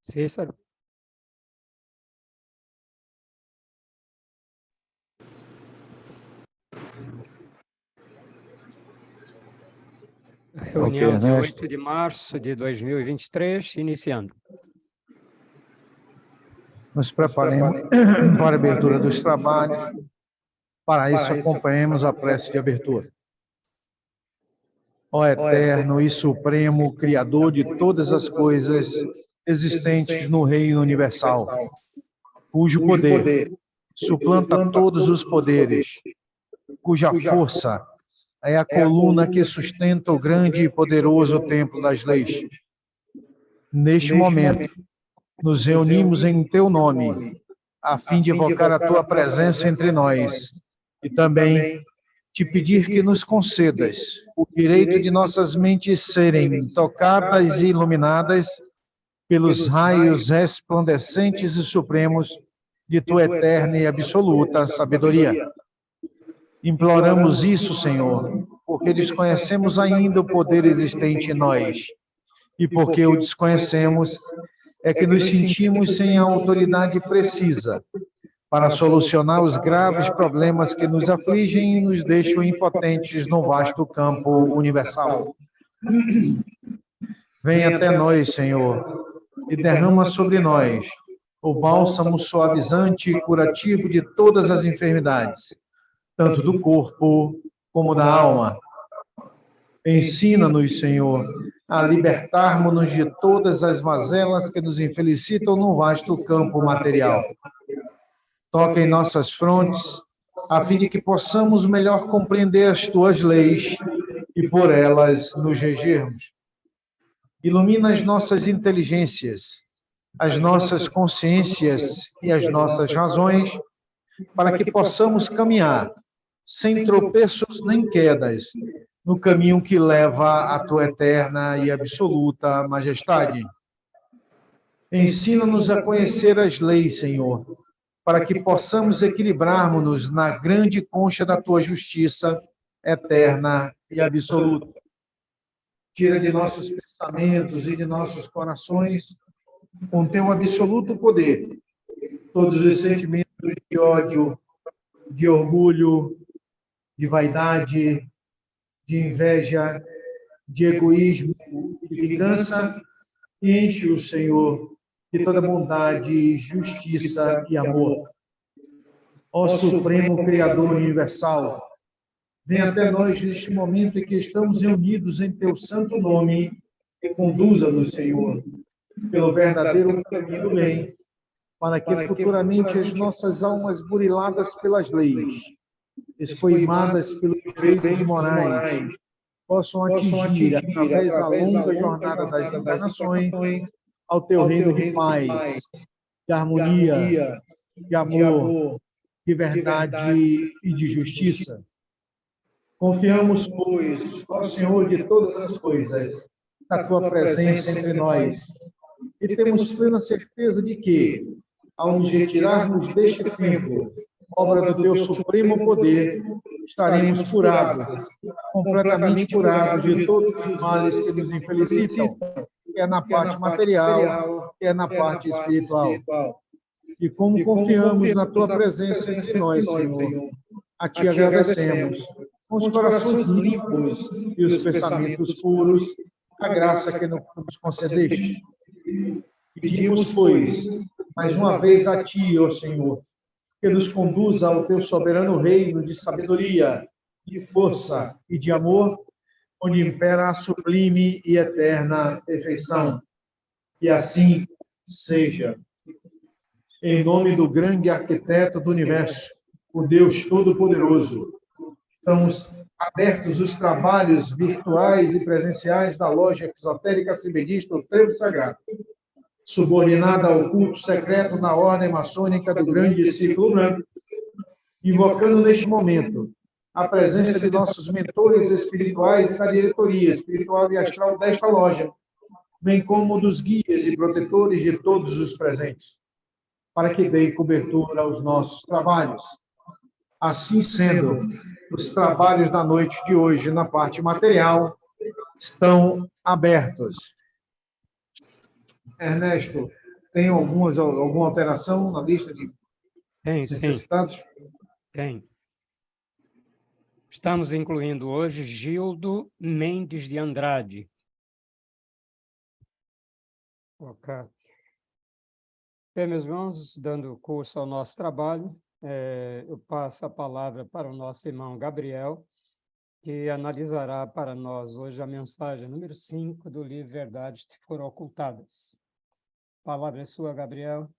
Cícero. Reunião de 8 de março de 2023, iniciando. Nos preparemos para a abertura dos trabalhos. Para isso, acompanhemos a prece de abertura. Ó Eterno e Supremo Criador de todas as coisas existentes no Reino Universal, cujo poder suplanta todos os poderes, cuja força é a coluna que sustenta o grande e poderoso templo das leis. Neste momento, nos reunimos em teu nome, a fim de evocar a tua presença entre nós e também te pedir que nos concedas o direito de nossas mentes serem tocadas e iluminadas pelos raios resplandecentes e supremos de tua eterna e absoluta sabedoria. Imploramos isso, Senhor, porque desconhecemos ainda o poder existente em nós, e porque o desconhecemos é que nos sentimos sem a autoridade precisa para solucionar os graves problemas que nos afligem e nos deixam impotentes no vasto campo universal. Vem até nós, Senhor, e derrama sobre nós o bálsamo suavizante e curativo de todas as enfermidades, tanto do corpo como da alma. Ensina-nos, Senhor, a libertarmos-nos de todas as mazelas que nos infelicitam no vasto campo material. Toca em nossas frontes, a fim de que possamos melhor compreender as tuas leis e por elas nos regermos. Ilumina as nossas inteligências, as nossas consciências e as nossas razões, para que possamos caminhar, sem tropeços nem quedas, no caminho que leva à tua eterna e absoluta majestade. Ensina-nos a conhecer as leis, Senhor, para que possamos equilibrarmos-nos na grande concha da tua justiça eterna e absoluta. Tira de nossos pensamentos e de nossos corações, com teu absoluto poder, todos os sentimentos de ódio, de orgulho, de vaidade, de inveja, de egoísmo, de vingança, e enche-o, Senhor, de toda bondade, justiça e amor. Ó Supremo Criador Universal, vem até nós neste momento em que estamos reunidos em teu santo nome e conduza-nos, Senhor, pelo verdadeiro caminho do bem, para que futuramente as nossas almas buriladas pelas leis, escoimadas pelos direitos morais, possam atingir, através da longa jornada das encarnações, ao teu reino de paz, de harmonia, de amor, de verdade e de justiça. Confiamos, pois, ó Senhor de todas as coisas, na tua presença entre nós, e temos plena certeza de que, ao nos retirarmos deste tempo, obra do teu supremo poder, estaremos curados, completamente curados de todos os males que nos infelicitam, quer na parte material, quer na parte espiritual. E como confiamos na tua presença entre nós, Senhor, a ti agradecemos, com os corações limpos e os pensamentos puros, a graça que nos concedeste. Pedimos, pois, mais uma vez a ti, ó Senhor, que nos conduza ao teu soberano reino de sabedoria, de força e de amor, onde impera a sublime e eterna perfeição. E assim seja. Em nome do grande arquiteto do universo, o Deus Todo-Poderoso, estamos abertos os trabalhos virtuais e presenciais da loja exotérica Cibedista, o Trevo Sagrado, subordinada ao culto secreto na ordem maçônica do Grande Círculo Branco, invocando neste momento a presença de nossos mentores espirituais e da diretoria espiritual e astral desta loja, bem como dos guias e protetores de todos os presentes, para que deem cobertura aos nossos trabalhos. Assim sendo, os trabalhos da noite de hoje, na parte material, estão abertos. Ernesto, Tem alguma alteração na lista de Tem, sim, necessitados? tem. Estamos incluindo hoje Gildo Mendes de Andrade. Ok. Bem, meus irmãos, dando curso ao nosso trabalho, eu passo a palavra para o nosso irmão Gabriel, que analisará para nós hoje a mensagem número 5 do livro Verdades que Foram Ocultadas. A palavra é sua, Gabriel.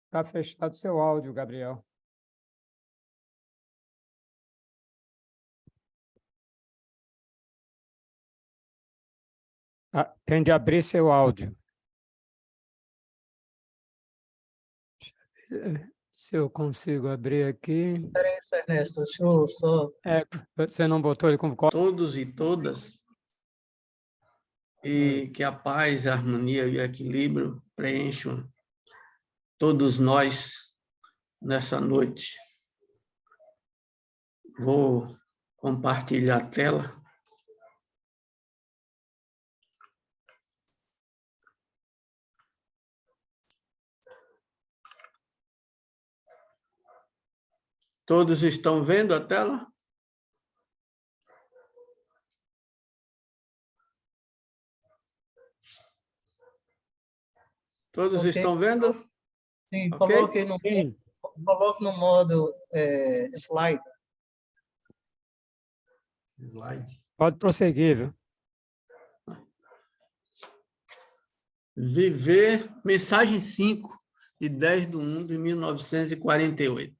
Está fechado seu áudio, Gabriel. Tem de abrir seu áudio. Se eu consigo abrir aqui. Peraí, Ernesto, deixa eu só... Você não botou ele como... Todos e todas, e que a paz, a harmonia e o equilíbrio preencham todos nós nessa noite. Vou compartilhar a tela. Todos estão vendo a tela? Todos estão vendo? Sim, Okay? coloque no modo slide. Slide. Pode prosseguir, viu? Viver, mensagem 5, de 10/1/1948.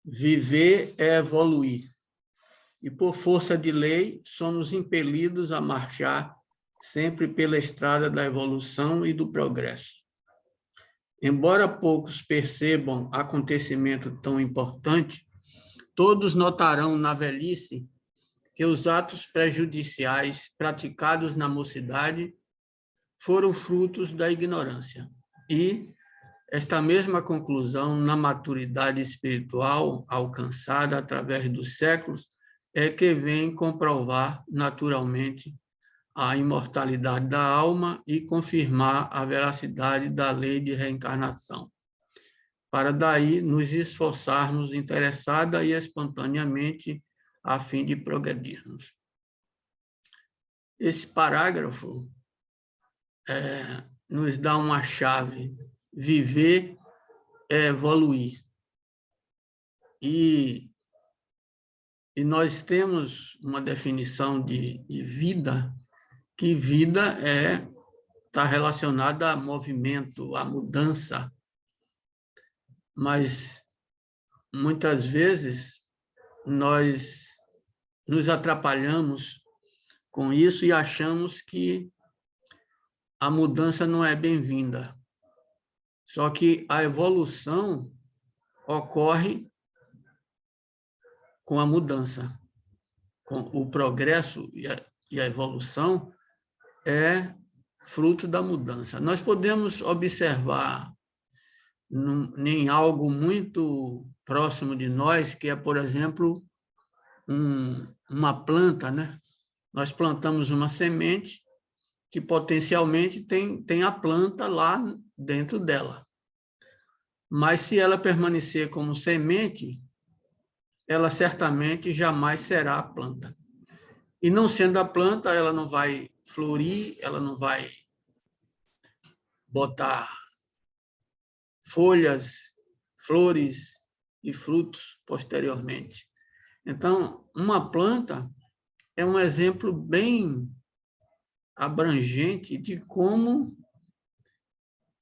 Viver é evoluir. E por força de lei, somos impelidos a marchar sempre pela estrada da evolução e do progresso. Embora poucos percebam acontecimento tão importante, todos notarão na velhice que os atos prejudiciais praticados na mocidade foram frutos da ignorância. E esta mesma conclusão, na maturidade espiritual alcançada através dos séculos, é que vem comprovar naturalmente a imortalidade da alma e confirmar a veracidade da lei de reencarnação, para daí nos esforçarmos interessada e espontaneamente a fim de progredirmos. Esse parágrafo nos dá uma chave: viver é evoluir. E nós temos uma definição de vida, que vida está relacionada a movimento, a mudança. Mas, muitas vezes, nós nos atrapalhamos com isso e achamos que a mudança não é bem-vinda. Só que a evolução ocorre com a mudança. Com o progresso e a evolução é fruto da mudança. Nós podemos observar em algo muito próximo de nós, que é, por exemplo, uma planta, né? Nós plantamos uma semente que potencialmente tem a planta lá dentro dela. Mas se ela permanecer como semente, ela certamente jamais será a planta. E não sendo a planta, ela não vai florir, ela não vai botar folhas, flores e frutos posteriormente. Então, uma planta é um exemplo bem abrangente de como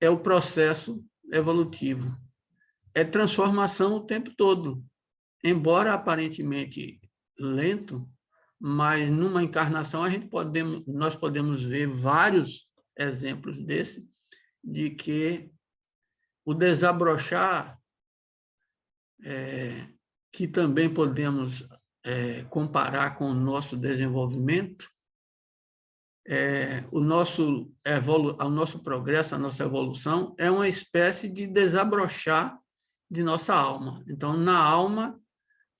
é o processo evolutivo. É transformação o tempo todo, embora aparentemente lento, mas numa encarnação nós podemos ver vários exemplos desse, de que o desabrochar, que também podemos comparar com o nosso desenvolvimento, o nosso progresso, a nossa evolução, é uma espécie de desabrochar de nossa alma. Então, na alma,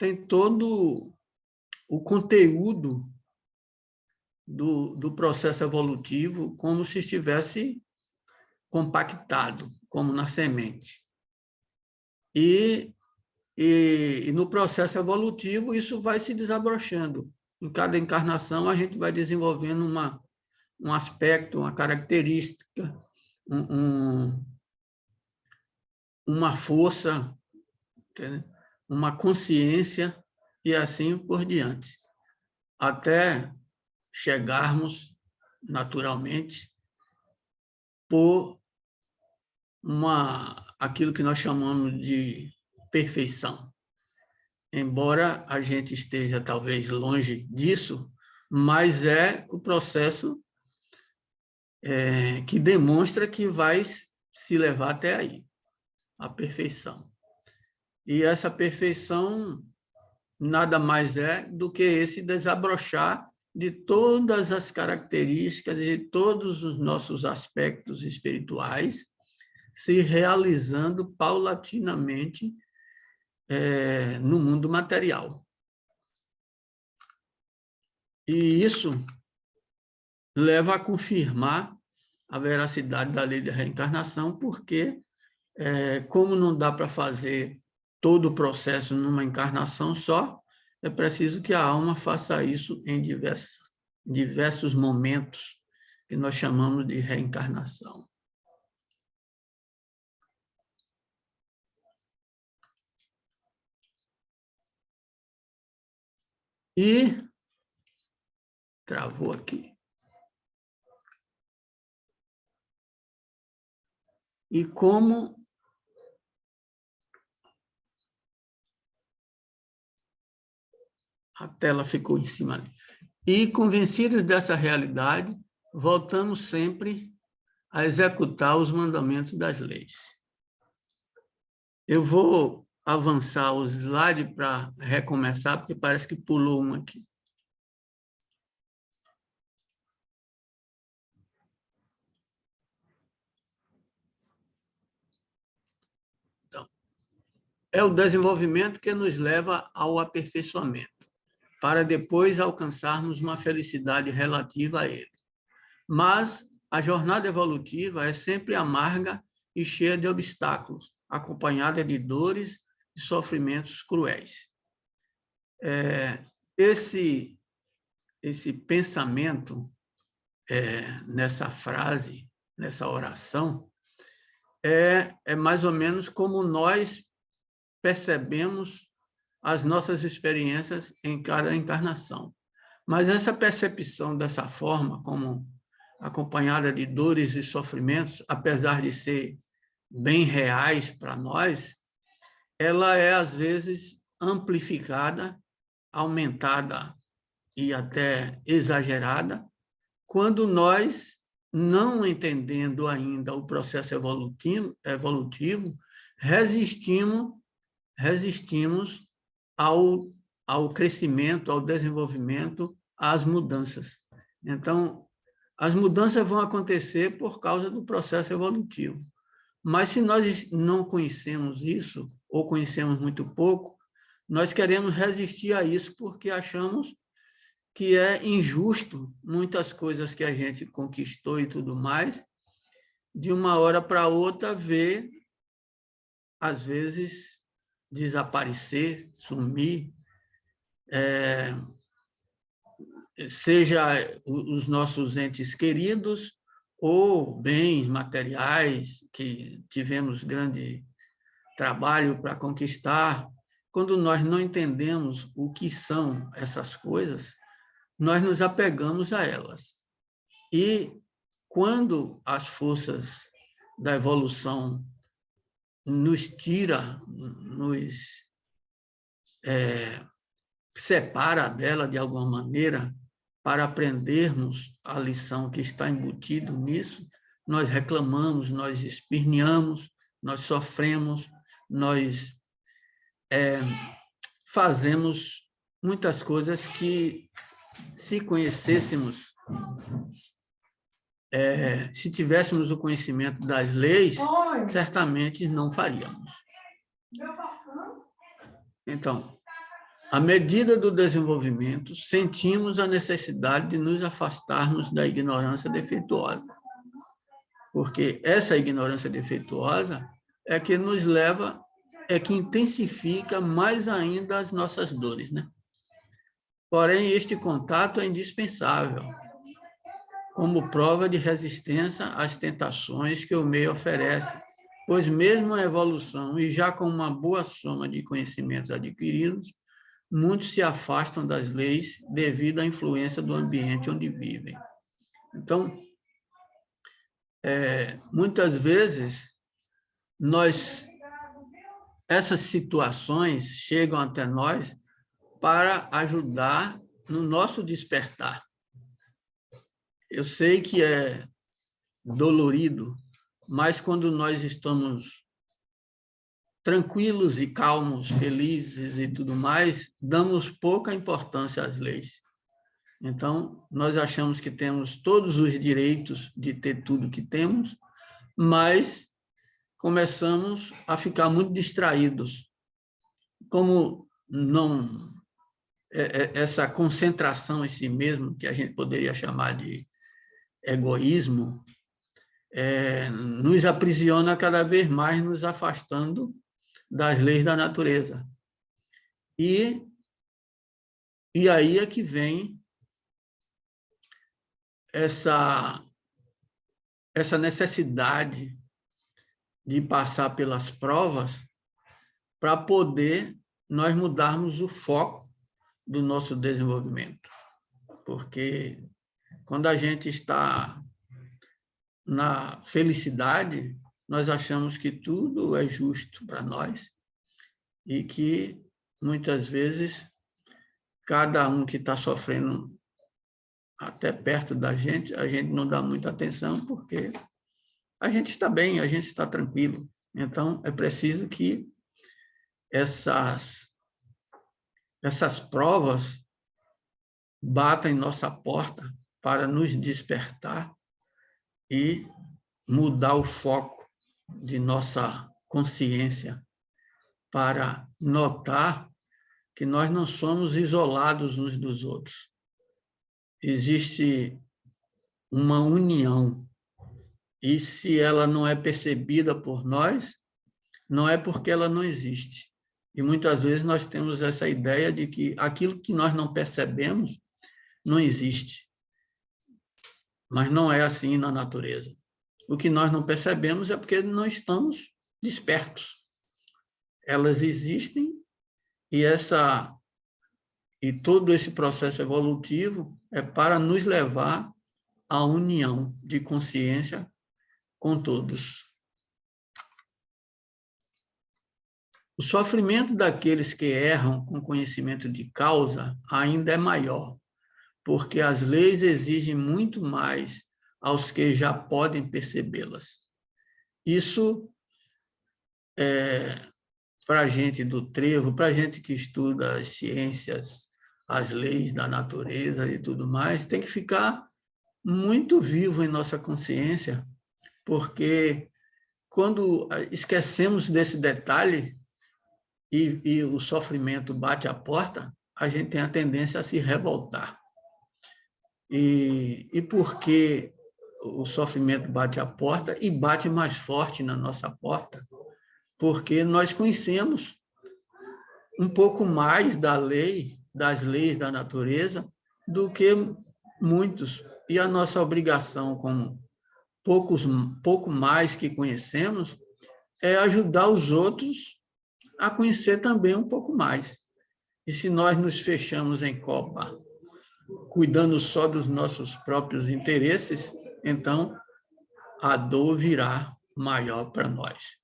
tem todo o conteúdo do processo evolutivo como se estivesse compactado, como na semente. E no processo evolutivo, isso vai se desabrochando. Em cada encarnação, a gente vai desenvolvendo um aspecto, uma característica, uma força, entendeu? Uma consciência e assim por diante, até chegarmos, naturalmente, por aquilo que nós chamamos de perfeição. Embora a gente esteja talvez longe disso, mas é o processo que demonstra que vai se levar até aí, a perfeição. E essa perfeição nada mais é do que esse desabrochar de todas as características e de todos os nossos aspectos espirituais se realizando paulatinamente no mundo material. E isso leva a confirmar a veracidade da lei da reencarnação, porque, como não dá para fazer todo o processo numa encarnação só, é preciso que a alma faça isso em diversos momentos, que nós chamamos de reencarnação. E travou aqui. E como a tela ficou em cima ali. E, convencidos dessa realidade, voltamos sempre a executar os mandamentos das leis. Eu vou avançar o slide para recomeçar, porque parece que pulou um aqui. Então, é o desenvolvimento que nos leva ao aperfeiçoamento, para depois alcançarmos uma felicidade relativa a ele. Mas a jornada evolutiva é sempre amarga e cheia de obstáculos, acompanhada de dores e sofrimentos cruéis. Esse pensamento, nessa frase, nessa oração, é mais ou menos como nós percebemos as nossas experiências em cada encarnação. Mas essa percepção dessa forma, como acompanhada de dores e sofrimentos, apesar de ser bem reais para nós, ela é, às vezes, amplificada, aumentada e até exagerada, quando nós, não entendendo ainda o processo evolutivo, resistimos ao crescimento, ao desenvolvimento, às mudanças. Então, as mudanças vão acontecer por causa do processo evolutivo. Mas se nós não conhecemos isso, ou conhecemos muito pouco, nós queremos resistir a isso porque achamos que é injusto muitas coisas que a gente conquistou e tudo mais, de uma hora para outra ver, às vezes, desaparecer, sumir, seja os nossos entes queridos ou bens materiais que tivemos grande trabalho para conquistar. Quando nós não entendemos o que são essas coisas, nós nos apegamos a elas. E quando as forças da evolução nos tira, nos separa dela de alguma maneira, para aprendermos a lição que está embutido nisso, nós reclamamos, nós esperneamos, nós sofremos, nós fazemos muitas coisas que, se conhecêssemos, se tivéssemos o conhecimento das leis, certamente não faríamos. Então, À medida do desenvolvimento, sentimos a necessidade de nos afastarmos da ignorância defeituosa, porque essa ignorância defeituosa é que nos leva, é que intensifica mais ainda as nossas dores, né? Porém, este contato é indispensável, como prova de resistência às tentações que o meio oferece, pois mesmo a evolução, e já com uma boa soma de conhecimentos adquiridos, muitos se afastam das leis devido à influência do ambiente onde vivem. Então, muitas vezes, essas situações chegam até nós para ajudar no nosso despertar. Eu sei que é dolorido, mas quando nós estamos tranquilos e calmos, felizes e tudo mais, damos pouca importância às leis. Então, nós achamos que temos todos os direitos de ter tudo que temos, mas começamos a ficar muito distraídos. Como não essa concentração em si mesmo, que a gente poderia chamar de egoísmo, nos aprisiona cada vez mais, nos afastando das leis da natureza. E aí é que vem essa necessidade de passar pelas provas para poder nós mudarmos o foco do nosso desenvolvimento. Porque quando a gente está na felicidade, nós achamos que tudo é justo para nós e que, muitas vezes, cada um que está sofrendo até perto da gente, a gente não dá muita atenção porque a gente está bem, a gente está tranquilo. Então, é preciso que essas provas batam em nossa porta para nos despertar e mudar o foco de nossa consciência para notar que nós não somos isolados uns dos outros. Existe uma união, e se ela não é percebida por nós, não é porque ela não existe. E muitas vezes nós temos essa ideia de que aquilo que nós não percebemos não existe. Mas não é assim na natureza. O que nós não percebemos é porque não estamos despertos. Elas existem e todo esse processo evolutivo é para nos levar à união de consciência com todos. O sofrimento daqueles que erram com conhecimento de causa ainda é maior, porque as leis exigem muito mais aos que já podem percebê-las. Isso para a gente do trevo, para a gente que estuda as ciências, as leis da natureza e tudo mais, tem que ficar muito vivo em nossa consciência, porque quando esquecemos desse detalhe e o sofrimento bate à porta, a gente tem a tendência a se revoltar. E por que o sofrimento bate à porta e bate mais forte na nossa porta? Porque nós conhecemos um pouco mais das leis da natureza do que muitos. E a nossa obrigação, como pouco mais que conhecemos, é ajudar os outros a conhecer também um pouco mais. E se nós nos fechamos em copa, cuidando só dos nossos próprios interesses, então a dor virá maior para nós.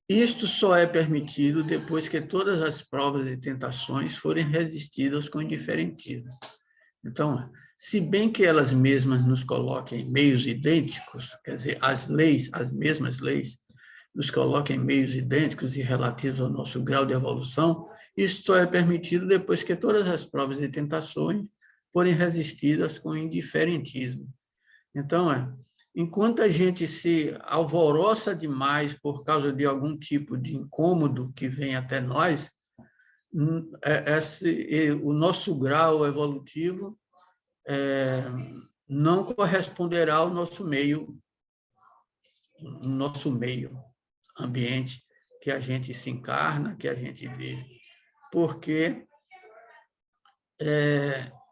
Isto só é permitido depois que todas as provas e tentações forem resistidas com indiferentismo. Então, se bem que elas mesmas nos coloquem em meios idênticos, quer dizer, as mesmas leis, nos coloquem em meios idênticos e relativos ao nosso grau de evolução, isso só é permitido depois que todas as provas e tentações forem resistidas com indiferentismo. Então, enquanto a gente se alvoroça demais por causa de algum tipo de incômodo que vem até nós, o nosso grau evolutivo não corresponderá ao nosso meio ambiente que a gente se encarna, que a gente vive, porque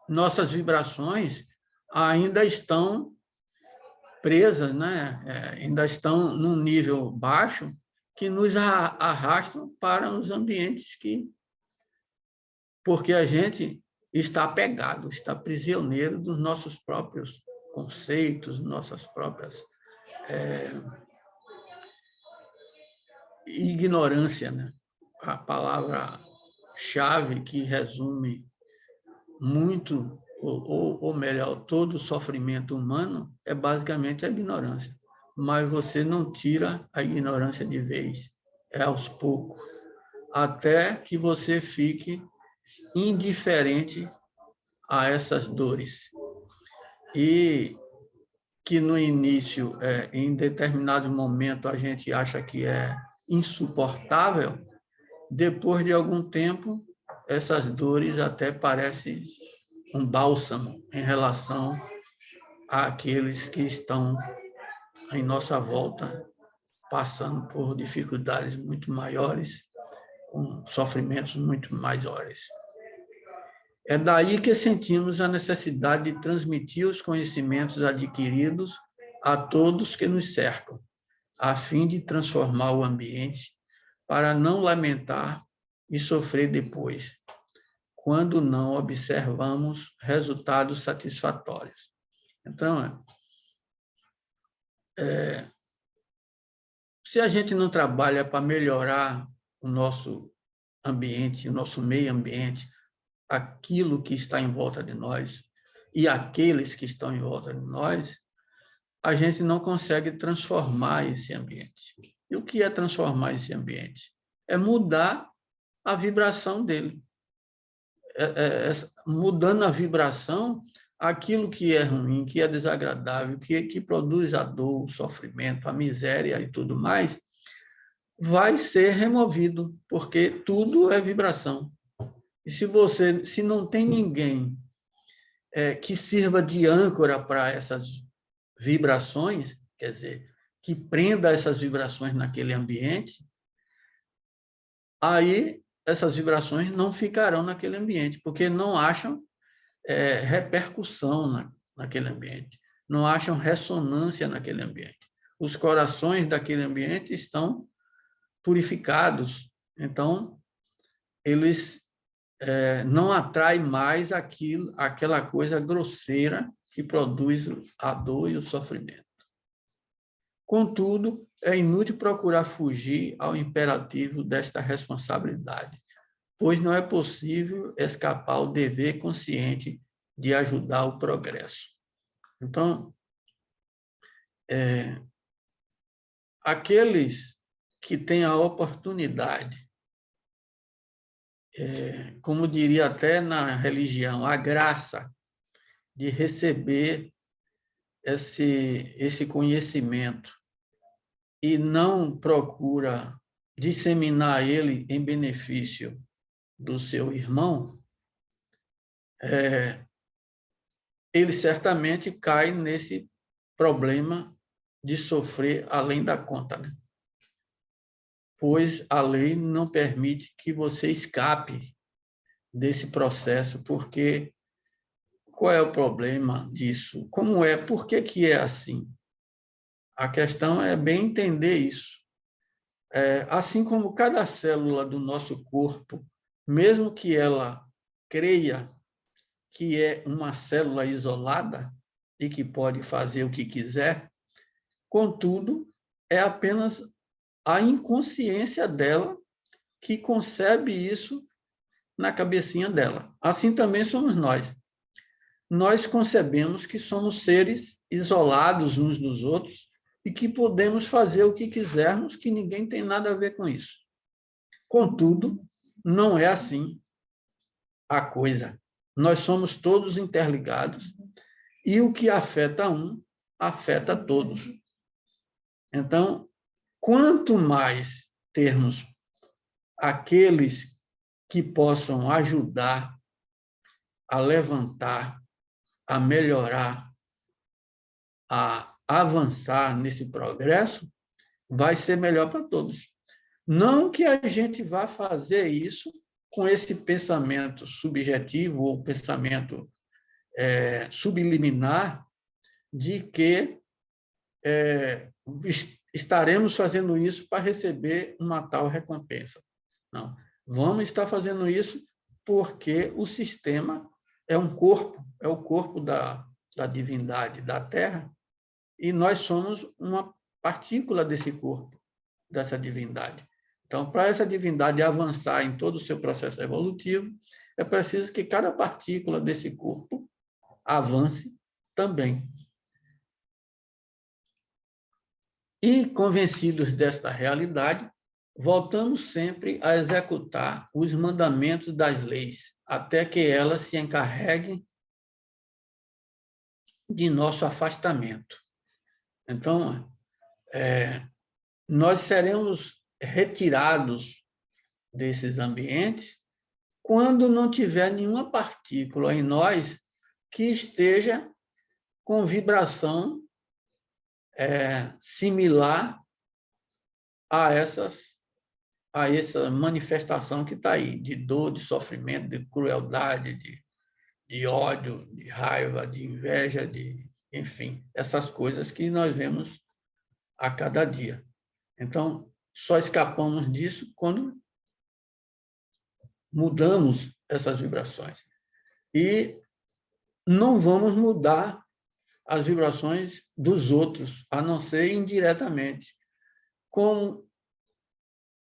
nossas vibrações ainda estão presas, né? Ainda estão num nível baixo que nos arrastam para os ambientes porque a gente está apegado, está prisioneiro dos nossos próprios conceitos, nossas próprias ignorância, né? A palavra-chave que resume muito, ou melhor, todo o sofrimento humano é basicamente a ignorância. Mas você não tira a ignorância de vez, é aos poucos, até que você fique indiferente a essas dores. E que no início, em determinado momento, a gente acha que é insuportável, depois de algum tempo, essas dores até parecem um bálsamo em relação àqueles que estão em nossa volta, passando por dificuldades muito maiores, com sofrimentos muito maiores. É daí que sentimos a necessidade de transmitir os conhecimentos adquiridos a todos que nos cercam, a fim de transformar o ambiente para não lamentar e sofrer depois, quando não observamos resultados satisfatórios. Então, se a gente não trabalha para melhorar o nosso ambiente, o nosso meio ambiente, aquilo que está em volta de nós e aqueles que estão em volta de nós, a gente não consegue transformar esse ambiente. E o que é transformar esse ambiente? É mudar a vibração dele. Mudando a vibração, aquilo que é ruim, que é desagradável, que produz a dor, o sofrimento, a miséria e tudo mais, vai ser removido, porque tudo é vibração. E se não tem ninguém que sirva de âncora para essas vibrações, quer dizer, que prenda essas vibrações naquele ambiente, aí essas vibrações não ficarão naquele ambiente, porque não acham repercussão naquele ambiente, não acham ressonância naquele ambiente. Os corações daquele ambiente estão purificados, então eles não atraem mais aquela coisa grosseira que produz a dor e o sofrimento. Contudo, é inútil procurar fugir ao imperativo desta responsabilidade, pois não é possível escapar ao dever consciente de ajudar o progresso. Então, aqueles que têm a oportunidade, como diria até na religião, a graça de receber esse conhecimento e não procura disseminar ele em benefício do seu irmão, ele certamente cai nesse problema de sofrer além da conta, né? Pois a lei não permite que você escape desse processo, porque qual é o problema disso? Como é? Por que é assim? A questão é bem entender isso. Assim como cada célula do nosso corpo, mesmo que ela creia que é uma célula isolada e que pode fazer o que quiser, contudo, é apenas a inconsciência dela que concebe isso na cabecinha dela. Assim também somos nós. Nós concebemos que somos seres isolados uns dos outros e que podemos fazer o que quisermos, que ninguém tem nada a ver com isso. Contudo, não é assim a coisa. Nós somos todos interligados e o que afeta um, afeta todos. Então, quanto mais termos aqueles que possam ajudar a levantar, a melhorar, a avançar nesse progresso, vai ser melhor para todos. Não que a gente vá fazer isso com esse pensamento subjetivo ou pensamento subliminar de que estaremos fazendo isso para receber uma tal recompensa. Não. Vamos estar fazendo isso porque o sistema é um corpo, é o corpo da divindade da Terra, e nós somos uma partícula desse corpo, dessa divindade. Então, para essa divindade avançar em todo o seu processo evolutivo, é preciso que cada partícula desse corpo avance também. E, convencidos desta realidade, voltamos sempre a executar os mandamentos das leis, até que elas se encarreguem de nosso afastamento. Então, nós seremos retirados desses ambientes quando não tiver nenhuma partícula em nós que esteja com vibração similar a essa manifestação que está aí, de dor, de sofrimento, de crueldade, de ódio, de raiva, de inveja, enfim, essas coisas que nós vemos a cada dia. Então, só escapamos disso quando mudamos essas vibrações. E não vamos mudar as vibrações dos outros, a não ser indiretamente. Com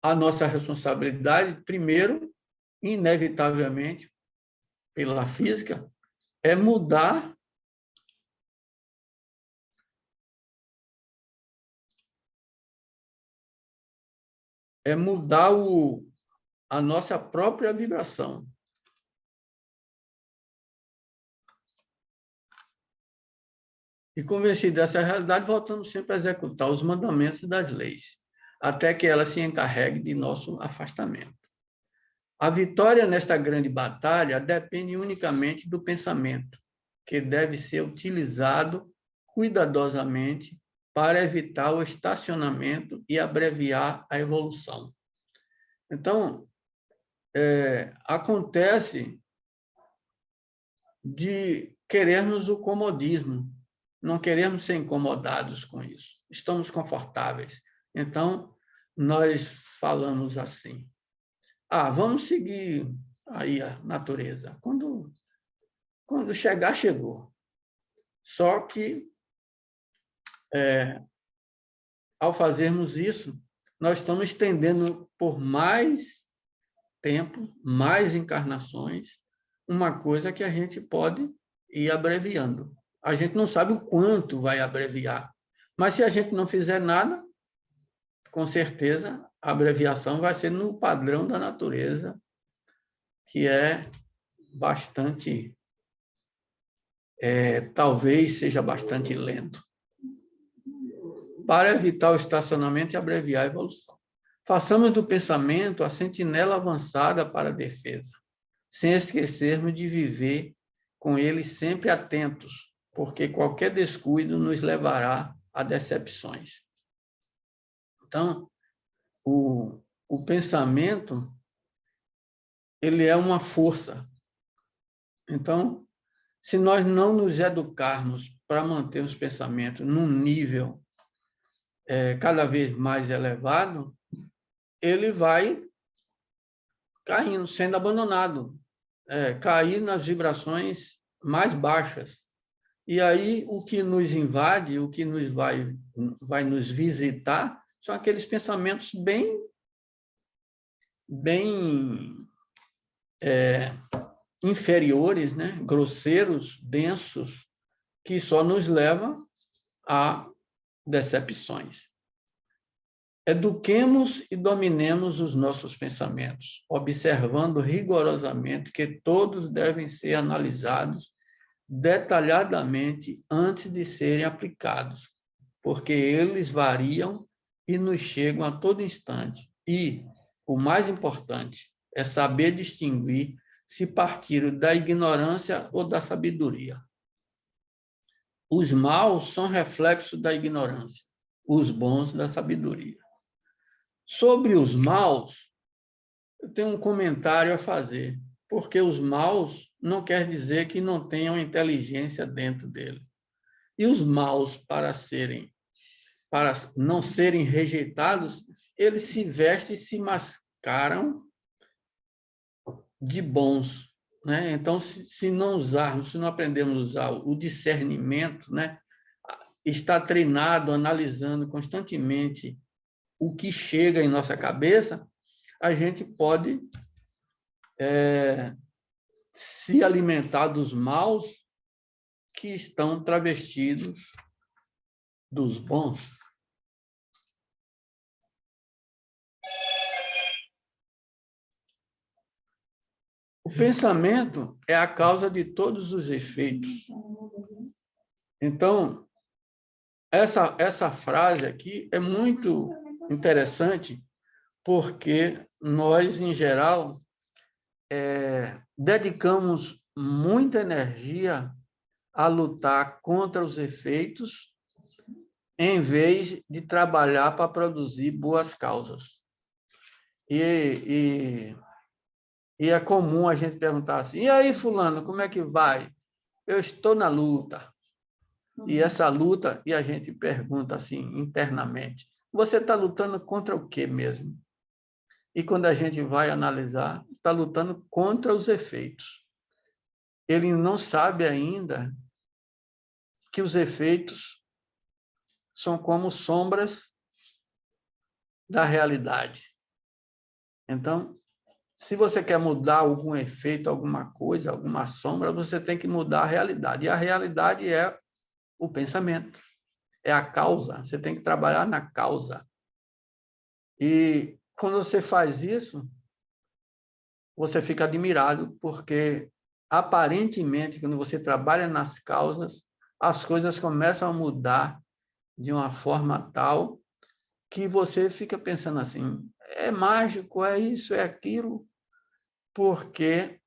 a nossa responsabilidade, primeiro, inevitavelmente, pela física, é mudar a nossa própria vibração. E convencido dessa realidade, voltamos sempre a executar os mandamentos das leis, até que ela se encarregue de nosso afastamento. A vitória nesta grande batalha depende unicamente do pensamento, que deve ser utilizado cuidadosamente para evitar o estacionamento e abreviar a evolução. Então, acontece de querermos o comodismo, não queremos ser incomodados com isso, estamos confortáveis. Então, nós falamos assim, vamos seguir aí a natureza. Quando chegar, chegou. Só que, ao fazermos isso, nós estamos estendendo por mais tempo, mais encarnações, uma coisa que a gente pode ir abreviando. A gente não sabe o quanto vai abreviar, mas se a gente não fizer nada, com certeza a abreviação vai ser no padrão da natureza, que é bastante, talvez seja bastante lento. Para evitar o estacionamento e abreviar a evolução. Façamos do pensamento a sentinela avançada para a defesa, sem esquecermos de viver com ele sempre atentos, porque qualquer descuido nos levará a decepções. Então, o pensamento, ele é uma força. Então, se nós não nos educarmos para manter os pensamentos num nível cada vez mais elevado, ele vai caindo, sendo abandonado, cair nas vibrações mais baixas. E aí, o que nos invade, o que nos vai nos visitar, são aqueles pensamentos bem inferiores, né? Grosseiros, densos, que só nos levam a decepções. Eduquemos e dominemos os nossos pensamentos, observando rigorosamente que todos devem ser analisados detalhadamente antes de serem aplicados, porque eles variam e nos chegam a todo instante. E, o mais importante, é saber distinguir se partiram da ignorância ou da sabedoria. Os maus são reflexo da ignorância, os bons da sabedoria. Sobre os maus, eu tenho um comentário a fazer, porque os maus não quer dizer que não tenham inteligência dentro deles. E os maus, para não serem rejeitados, eles se vestem e se mascaram de bons, né? Então, se não usarmos, se não aprendermos a usar o discernimento, né? Estar treinado, analisando constantemente o que chega em nossa cabeça, a gente pode se alimentar dos maus que estão travestidos dos bons. O pensamento é a causa de todos os efeitos. Então, essa frase aqui é muito interessante, porque nós, em geral, dedicamos muita energia a lutar contra os efeitos, em vez de trabalhar para produzir boas causas. E é comum a gente perguntar assim, e aí, fulano, como é que vai? Eu estou na luta. E essa luta, e a gente pergunta assim, internamente, você está lutando contra o quê mesmo? E quando a gente vai analisar, está lutando contra os efeitos. Ele não sabe ainda que os efeitos são como sombras da realidade. Então, se você quer mudar algum efeito, alguma coisa, alguma sombra, você tem que mudar a realidade. E a realidade é o pensamento, é a causa. Você tem que trabalhar na causa. E quando você faz isso, você fica admirado, porque aparentemente, quando você trabalha nas causas, as coisas começam a mudar de uma forma tal que você fica pensando assim, é mágico, é isso, é aquilo, porque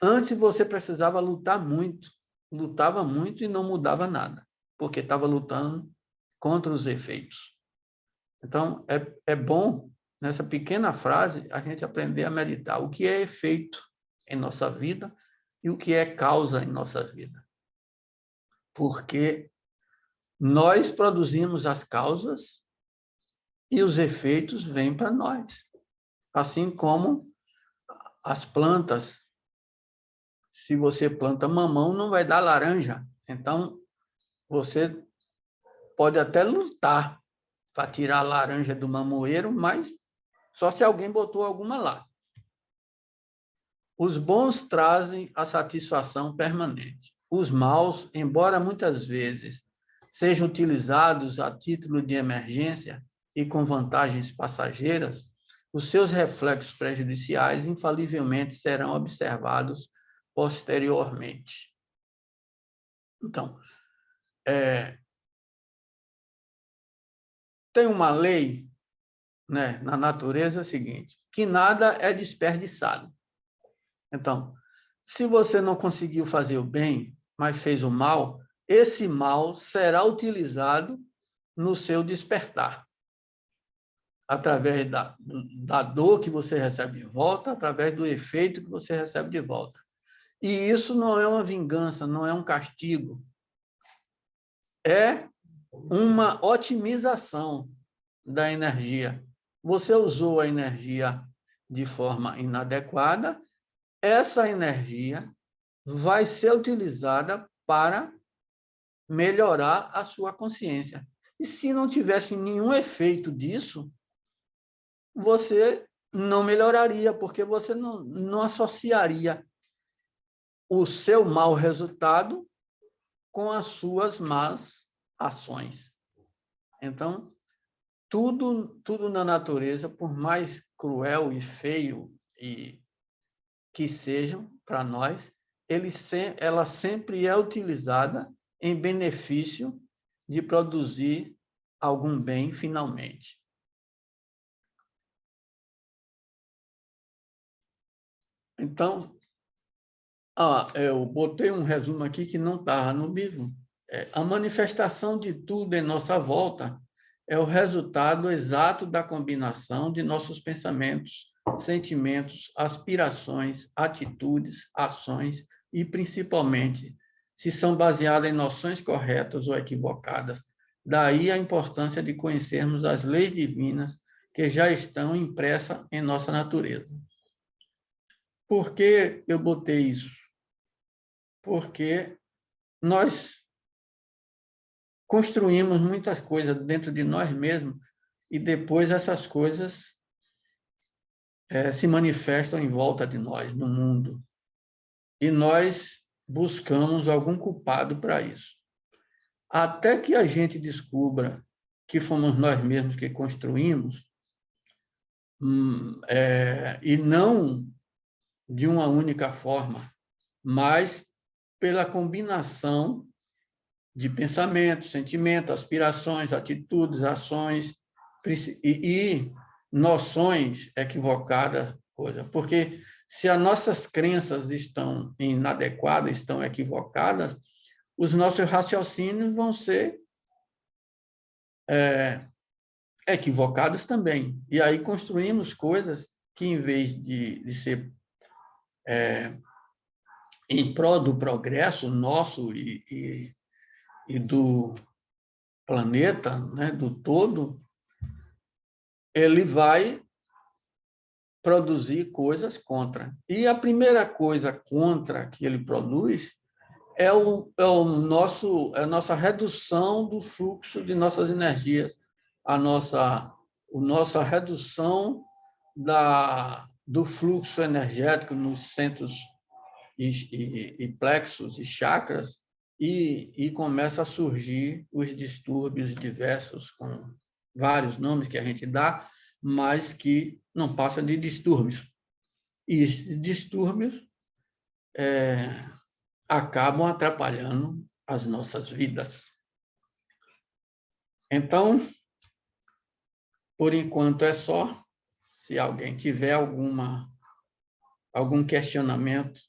antes você precisava lutar muito, lutava muito e não mudava nada, porque estava lutando contra os efeitos. Então, é bom, nessa pequena frase, a gente aprender a meditar o que é efeito em nossa vida e o que é causa em nossa vida. Porque nós produzimos as causas e os efeitos vêm para nós. Assim como as plantas. Se você planta mamão, não vai dar laranja. Então, você pode até lutar para tirar a laranja do mamoeiro, mas só se alguém botou alguma lá. Os bons trazem a satisfação permanente. Os maus, embora muitas vezes sejam utilizados a título de emergência e com vantagens passageiras, os seus reflexos prejudiciais infalivelmente serão observados posteriormente. Então, tem uma lei, né, na natureza seguinte, que nada é desperdiçado. Então, se você não conseguiu fazer o bem, mas fez o mal, esse mal será utilizado no seu despertar, através da dor que você recebe de volta, através do efeito que você recebe de volta. E isso não é uma vingança, não é um castigo. É uma otimização da energia. Você usou a energia de forma inadequada, essa energia vai ser utilizada para melhorar a sua consciência. E se não tivesse nenhum efeito disso, você não melhoraria, porque você não associaria o seu mau resultado com as suas más ações. Então, tudo na natureza, por mais cruel e feio que sejam para nós, ela sempre é utilizada em benefício de produzir algum bem finalmente. Então, eu botei um resumo aqui que não estava no livro. A manifestação de tudo em nossa volta é o resultado exato da combinação de nossos pensamentos, sentimentos, aspirações, atitudes, ações e, principalmente, se são baseadas em noções corretas ou equivocadas. Daí a importância de conhecermos as leis divinas que já estão impressas em nossa natureza. Por que eu botei isso? Porque nós construímos muitas coisas dentro de nós mesmos e depois essas coisas se manifestam em volta de nós, no mundo. E nós buscamos algum culpado para isso. Até que a gente descubra que fomos nós mesmos que construímos, e não de uma única forma, mas pela combinação de pensamentos, sentimentos, aspirações, atitudes, ações e noções equivocadas, porque se as nossas crenças estão inadequadas, estão equivocadas, os nossos raciocínios vão ser equivocados também. E aí construímos coisas que, em vez de ser em prol do progresso nosso e do planeta, né, do todo, ele vai produzir coisas contra. E a primeira coisa contra que ele produz é a nossa redução do fluxo de nossas energias, a nossa redução do fluxo energético nos centros e plexos e chakras, e começa a surgir os distúrbios diversos, com vários nomes que a gente dá, mas que não passam de distúrbios. E esses distúrbios acabam atrapalhando as nossas vidas. Então, por enquanto é só. Se alguém tiver algum questionamento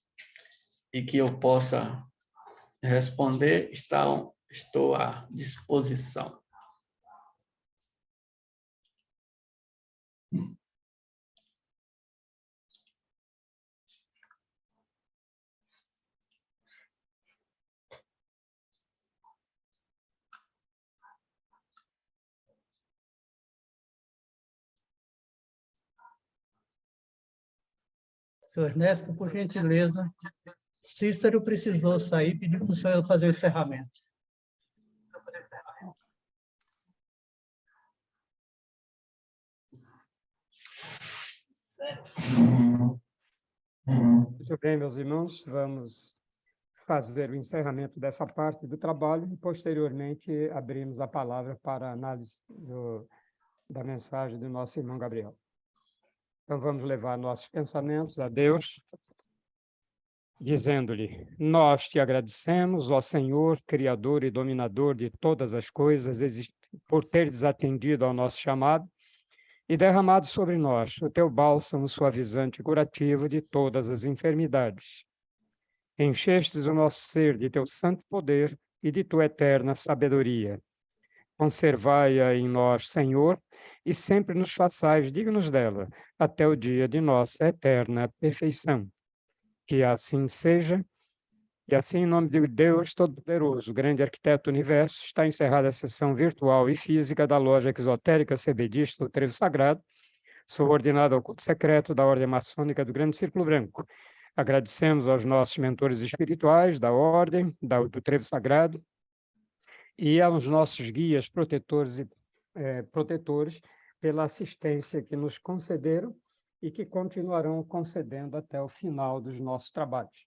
e que eu possa responder, estou à disposição. Senhor Ernesto, por gentileza, Cícero precisou sair e pediu para o senhor fazer o encerramento. Muito bem, meus irmãos, vamos fazer o encerramento dessa parte do trabalho e, posteriormente, abrimos a palavra para a análise da mensagem do nosso irmão Gabriel. Então, vamos levar nossos pensamentos a Deus, dizendo-lhe: nós te agradecemos, ó Senhor, Criador e Dominador de todas as coisas, por teres atendido ao nosso chamado e derramado sobre nós o teu bálsamo suavizante e curativo de todas as enfermidades. Enchestes o nosso ser de teu santo poder e de tua eterna sabedoria. Conservai-a em nós, Senhor, e sempre nos façais dignos dela, até o dia de nossa eterna perfeição. Que assim seja, e assim, em nome de Deus Todo-Poderoso, grande arquiteto do universo, está encerrada a sessão virtual e física da loja exotérica CBDista do Trevo Sagrado. Sou ordenado ao culto secreto da Ordem Maçônica do Grande Círculo Branco. Agradecemos aos nossos mentores espirituais da Ordem, do Trevo Sagrado, e aos nossos guias protetores pela assistência que nos concederam e que continuarão concedendo até o final dos nossos trabalhos.